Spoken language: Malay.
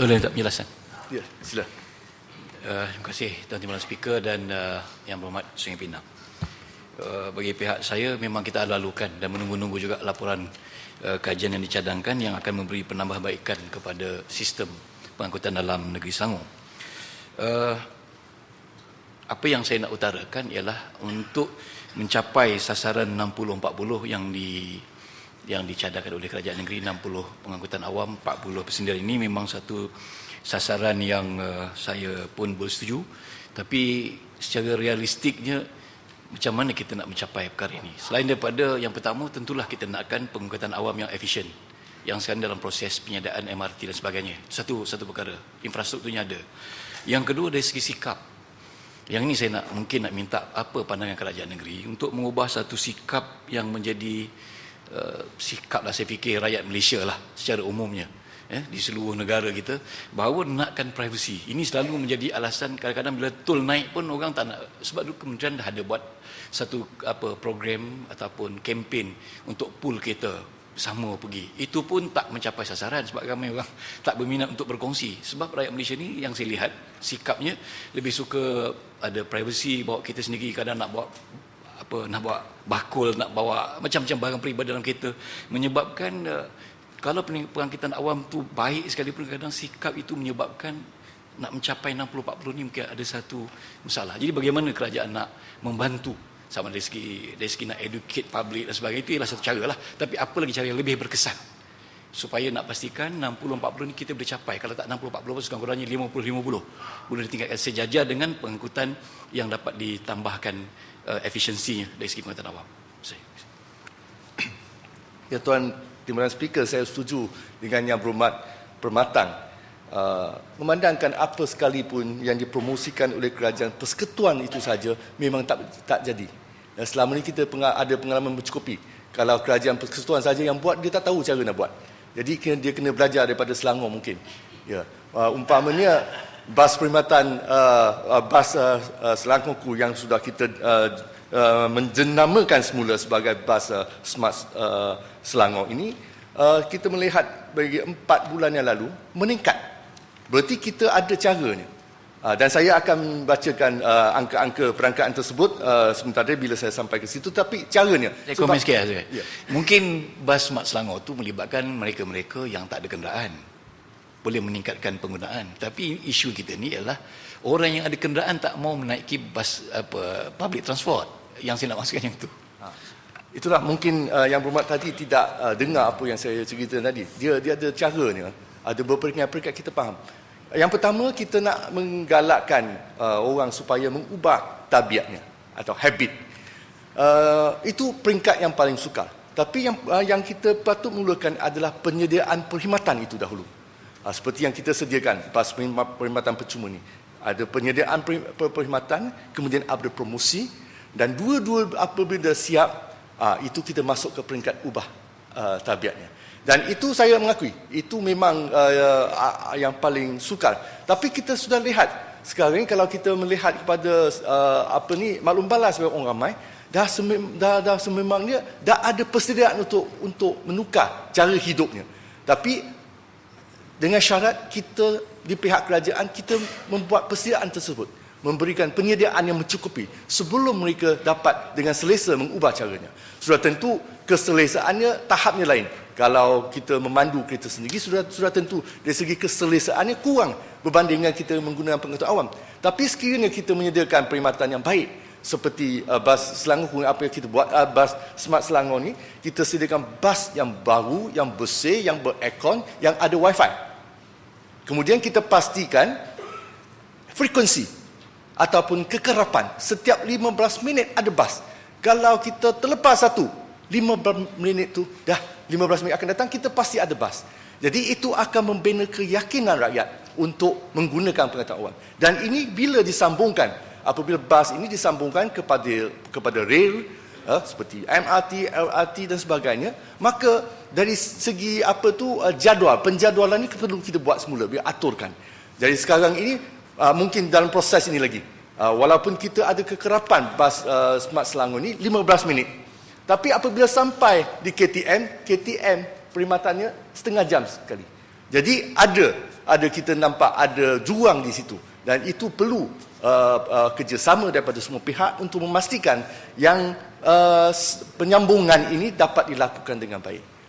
Boleh tak penjelasan? Ya, sila. Terima kasih Tuan Timbalan Speaker dan Yang Berhormat Sungai Pinang. Bagi pihak saya memang kita lalukan dan menunggu-nunggu juga laporan kajian yang dicadangkan yang akan memberi penambahbaikan kepada sistem pengangkutan dalam negeri Selangor. Apa yang saya nak utarakan ialah untuk mencapai sasaran 60-40 yang dicadangkan oleh kerajaan negeri, 60 pengangkutan awam, 40 persendirian, ini memang satu sasaran yang saya pun bersetuju. Tapi secara realistiknya, macam mana kita nak mencapai perkara ini? Selain daripada yang pertama, tentulah kita nakkan pengangkutan awam yang efisien, yang sekarang dalam proses penyediaan MRT dan sebagainya. Satu perkara, infrastrukturnya ada. Yang kedua, dari segi sikap. Yang ini saya mungkin nak minta apa pandangan kerajaan negeri untuk mengubah satu sikap yang menjadi sikap lah, saya fikir rakyat Malaysia lah secara umumnya, di seluruh negara kita, bahawa nakkan privacy. Ini selalu menjadi alasan kadang-kadang bila tol naik pun orang tak nak, sebab dulu kementerian dah ada buat satu program ataupun kempen untuk pool kereta sama pergi. Itu pun tak mencapai sasaran sebab ramai orang tak berminat untuk berkongsi. Sebab rakyat Malaysia ni yang saya lihat sikapnya lebih suka ada privacy, bawa kereta sendiri, kadang nak bawa nak bawa bakul, nak bawa macam-macam barang peribadi dalam kereta, menyebabkan kalau pengangkutan awam tu baik sekalipun, kadang sikap itu menyebabkan nak mencapai 60-40 ni mungkin ada satu masalah. Jadi bagaimana kerajaan nak membantu sama dari segi nak educate public dan sebagainya, itu ialah satu cara lah. Tapi apa lagi cara yang lebih berkesan supaya nak pastikan 60-40 ni kita boleh capai. Kalau tak 60-40, sekurang-kurangnya 50-50 boleh ditingkatkan sejajar dengan pengangkutan yang dapat ditambahkan efisiensinya dari segi pengangkutan awam. Ya, Tuan Timbalan Speaker, saya setuju dengan Yang Berhormat Permatang. Memandangkan apa sekalipun yang dipromosikan oleh kerajaan persekutuan itu saja memang tak jadi. Dan selama ini kita ada pengalaman mencukupi. Kalau kerajaan persekutuan saja yang buat, dia tak tahu cara nak buat. Jadi dia kena belajar daripada Selangor mungkin. Ya, umpamanya bas perkhidmatan bas Selangorku yang sudah kita menjenamakan semula sebagai bas Smart Selangor ini, kita melihat bagi 4 bulan yang lalu meningkat. Berarti kita ada caranya. Dan saya akan bacakan angka-angka perangkaan tersebut sebentar bila saya sampai ke situ. Tapi caranya, saya komen sikit lah. Mungkin bas Smart Selangor tu melibatkan mereka-mereka yang tak ada kenderaan, boleh meningkatkan penggunaan. Tapi isu kita ni ialah orang yang ada kenderaan tak mau menaiki bas public transport. Yang saya nak maksudkan yang tu. Itulah mungkin Yang Berhormat tadi tidak dengar apa yang saya cerita tadi. Dia ada caranya. Ada berperingkat-peringkat kita faham. Yang pertama, kita nak menggalakkan orang supaya mengubah tabiatnya atau habit. Itu peringkat yang paling sukar. Tapi yang kita patut mulakan adalah penyediaan perkhidmatan itu dahulu. Seperti yang kita sediakan bas perkhidmatan percuma ni. Ada penyediaan perkhidmatan, kemudian ada promosi, dan dua-dua apabila siap, itu kita masuk ke peringkat ubah tabiatnya. Dan itu saya mengakui, itu memang yang paling sukar. Tapi kita sudah lihat sekarang ni, kalau kita melihat kepada maklum balas bagi orang ramai, dah sememangnya dah ada persediaan untuk menukar cara hidupnya. Tapi dengan syarat kita di pihak kerajaan, kita membuat persediaan tersebut, memberikan penyediaan yang mencukupi sebelum mereka dapat dengan selesa mengubah caranya. Sudah tentu keselesaannya tahapnya lain. Kalau kita memandu kereta sendiri, sudah tentu dari segi keselesaannya kurang berbanding dengan kita menggunakan pengangkutan awam. Tapi sekiranya kita menyediakan perkhidmatan yang baik, seperti bas Selangor, apa yang kita buat, bas Smart Selangor ni, kita sediakan bas yang baru, yang bersih, yang beraircon, yang ada wifi. Kemudian kita pastikan frekuensi ataupun kekerapan. Setiap 15 minit ada bas. Kalau kita terlepas satu, 15 minit tu dah 15 minit akan datang, kita pasti ada bas. Jadi itu akan membina keyakinan rakyat untuk menggunakan pengangkutan awam. Dan ini bila disambungkan, apabila bas ini disambungkan kepada rail, seperti MRT, LRT dan sebagainya, maka dari segi penjadualan ini perlu kita buat semula, biar aturkan. Jadi sekarang ini mungkin dalam proses ini lagi, walaupun kita ada kekerapan bas Smart Selangor ni 15 minit, tapi apabila sampai di KTM perkhidmatannya setengah jam sekali. Jadi ada kita nampak ada jurang di situ, dan itu perlu kerjasama daripada semua pihak untuk memastikan yang penyambungan ini dapat dilakukan dengan baik.